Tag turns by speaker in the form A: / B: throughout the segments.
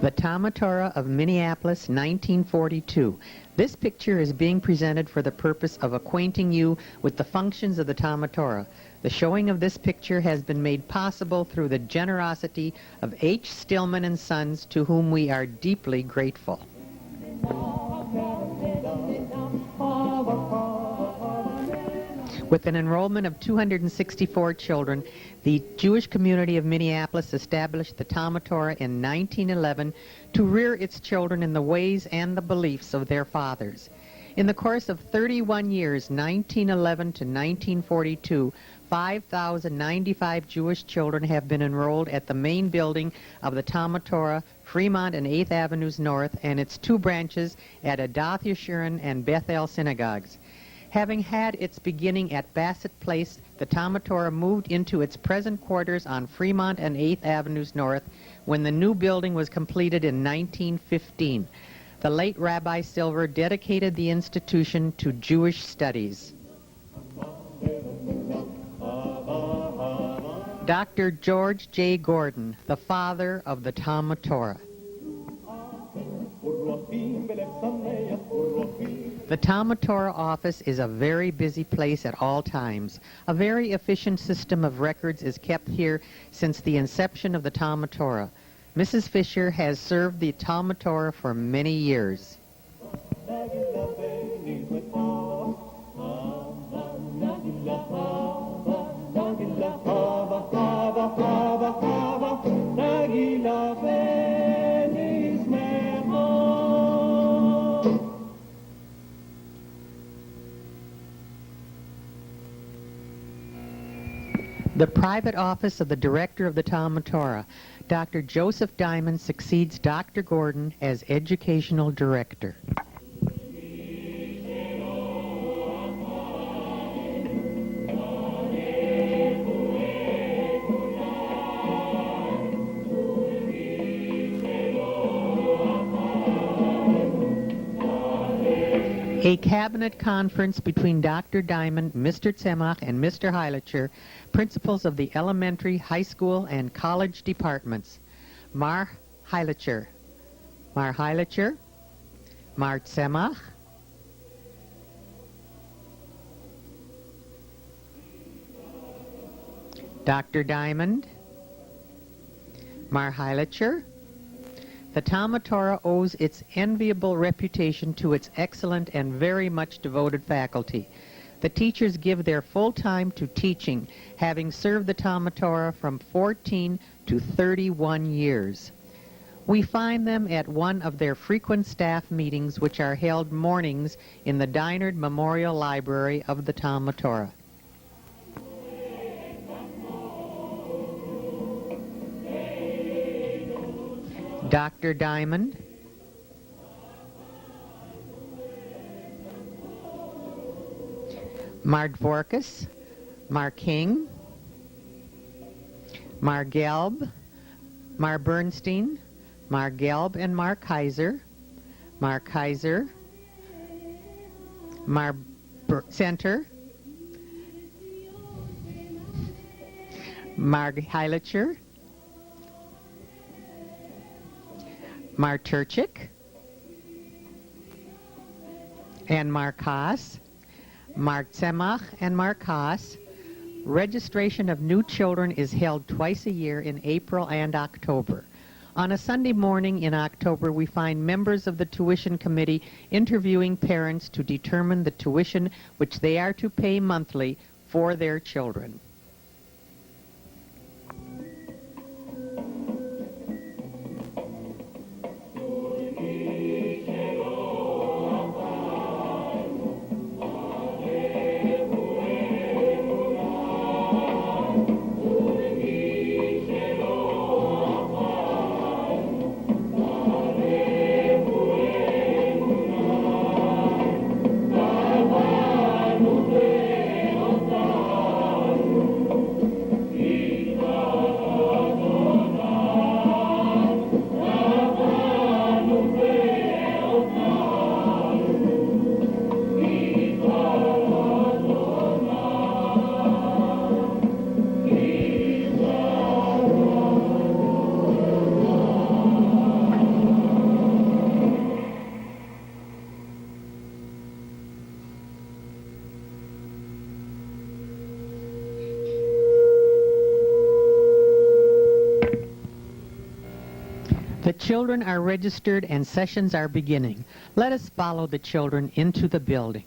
A: The Talmud Torah of Minneapolis, 1942. This picture is being presented for the purpose of acquainting you with the functions of the Talmud Torah. The showing of this picture has been made possible through the generosity of H. Stillman and Sons, to whom we are deeply grateful. With an enrollment of 264 children, the Jewish community of Minneapolis established the Talmud Torah in 1911 to rear its children in the ways and the beliefs of their fathers. In the course of 31 years, 1911 to 1942, 5,095 Jewish children have been enrolled at the main building of the Talmud Torah, Fremont and 8th Avenues North, and its two branches at Adath Yeshurun and Bethel synagogues. Having had its beginning at Bassett Place, the Talmud Torah moved into its present quarters on Fremont and 8th Avenues North when the new building was completed in 1915. The late Rabbi Silver dedicated the institution to Jewish studies. Dr. George J. Gordon, the father of the Talmud Torah. The Talmud Torah office is a very busy place at all times. A very efficient system of records is kept here since the inception of the Talmud Torah. Mrs. Fisher has served the Talmud Torah for many years. The private office of the director of the Talmud Torah, Dr. Joseph Diamond, succeeds Dr. Gordon as educational director. A cabinet conference between Dr. Diamond, Mr. Tzemach, and Mr. Heilicher, principals of the elementary, high school, and college departments. Mar Heilicher. Mar Heilicher. Mar Tzemach. Dr. Diamond. Mar Heilicher. The Talmud Torah owes its enviable reputation to its excellent and very much devoted faculty. The teachers give their full time to teaching, having served the Talmud Torah from 14 to 31 years. We find them at one of their frequent staff meetings, which are held mornings in the Dinard Memorial Library of the Talmud Torah. Dr. Diamond. Mar Dvorkis, Mar King, Mar Gelb, Mar Bernstein, Mar Gelb and Mar Kaiser, Mar Kaiser, Mar Center, Mar Heilicher, Mar Turchik, and Mar Kaas, Mar Tzemach and Mar Kaas. Registration of new children is held twice a year in April and October. On a Sunday morning in October, we find members of the tuition committee interviewing parents to determine the tuition which they are to pay monthly for their children. The children are registered and sessions are beginning. Let us follow the children into the building.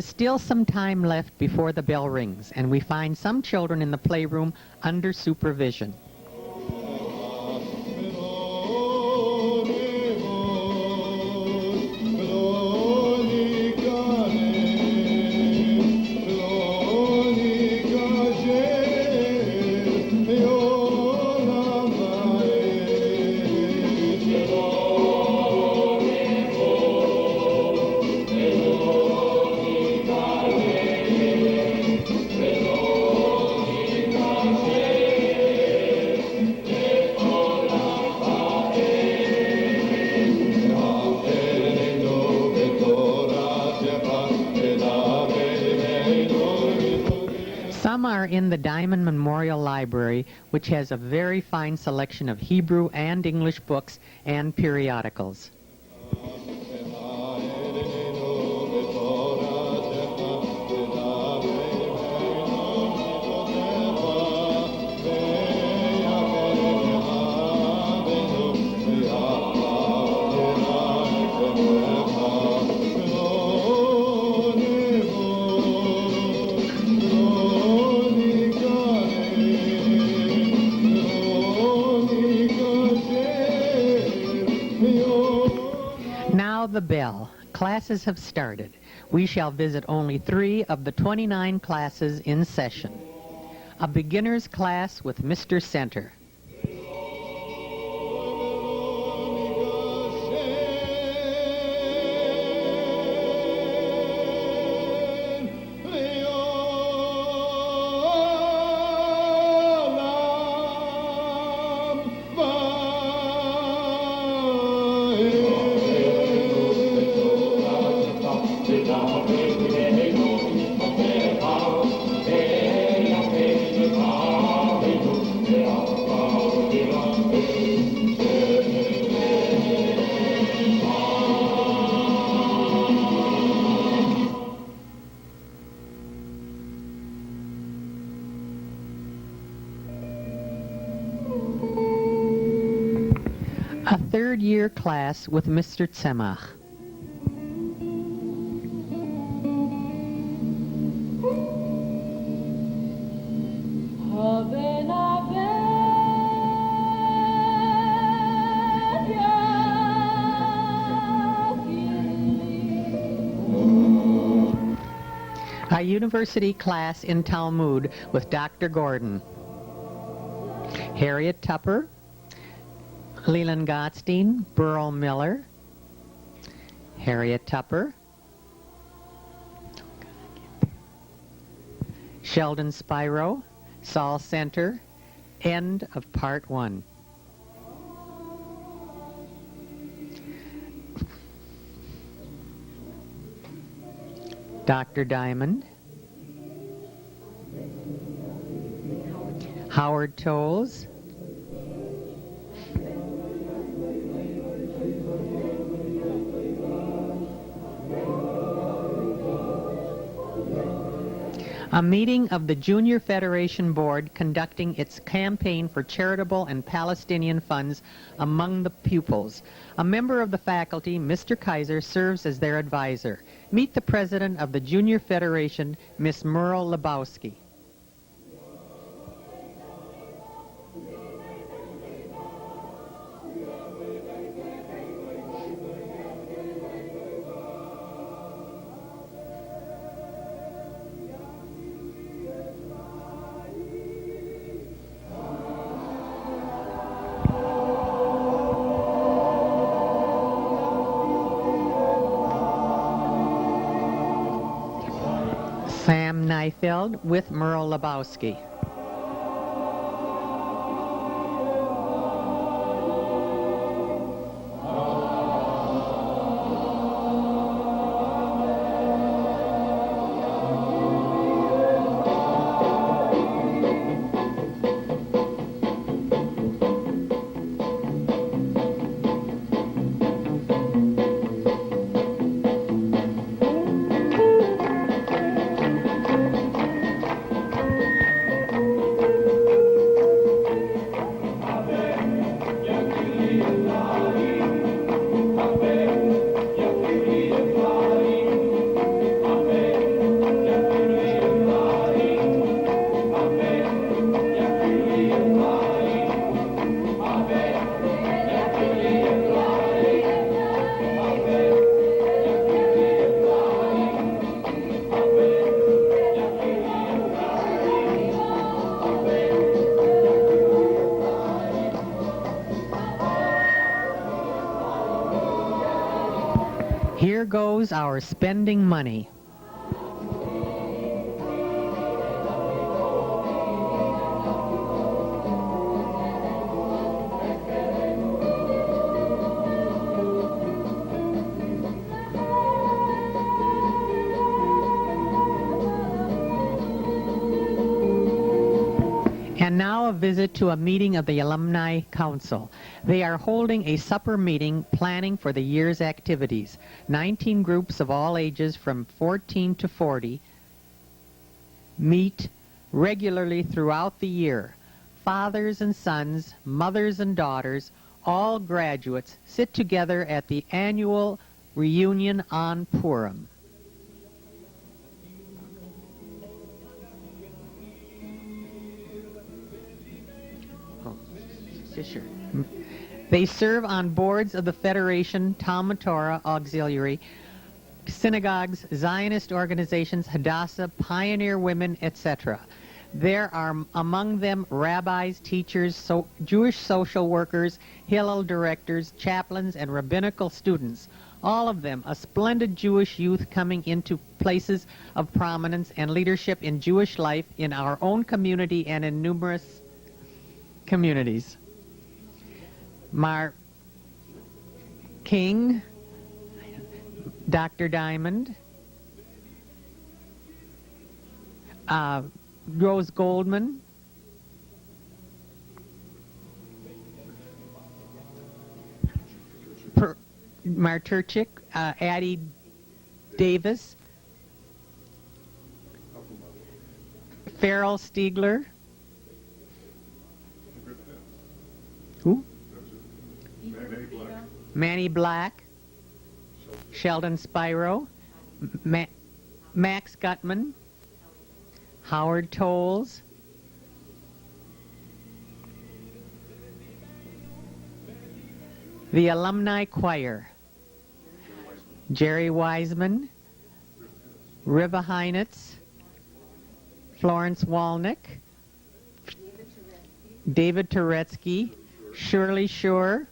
A: Still some time left before the bell rings, and we find some children in the playroom under supervision. Some are in the Diamond Memorial Library, which has a very fine selection of Hebrew and English books and periodicals. Now the bell. Classes have started. We shall visit only 3 of the 29 classes in session. A beginner's class with Mr. Center. A third-year class with Mr. Tzemach. A university class in Talmud with Dr. Gordon. Harriet Tupper, Leland Gottstein, Burl Miller, Harriet Tupper, Sheldon Spiro, Saul Center. End of part 1. Dr. Diamond, Howard Tolles, A meeting of the Junior Federation Board conducting its campaign for charitable and Palestinian funds among the pupils. A member of the faculty, Mr. Kaiser, serves as their advisor. Meet the president of the Junior Federation, Miss Merle Lebowski. Sam Neifeld with Merle Lebowski. Here goes our spending money. And now a visit to a meeting of the Alumni Council. They are holding a supper meeting planning for the year's activities. 19 groups of all ages from 14 to 40 meet regularly throughout the year. Fathers and sons, mothers and daughters, all graduates sit together at the annual reunion on Purim. Fisher. They serve on boards of the Federation, Talmud Torah Auxiliary, synagogues, Zionist organizations, Hadassah, Pioneer Women, etc. There are among them rabbis, teachers, Jewish social workers, Hillel directors, chaplains, and rabbinical students. All of them a splendid Jewish youth coming into places of prominence and leadership in Jewish life in our own community and in numerous communities. Mar King, Dr. Diamond, Rose Goldman, Marturchik, Addie Davis, Farrell Stiegler. Who? Manny Black, Sheldon Spiro, Max Gutman, Howard Tolles, the Alumni Choir, Jerry Wiseman, Riva Heinitz, Florence Walnick, David Turetsky, Shirley Shore,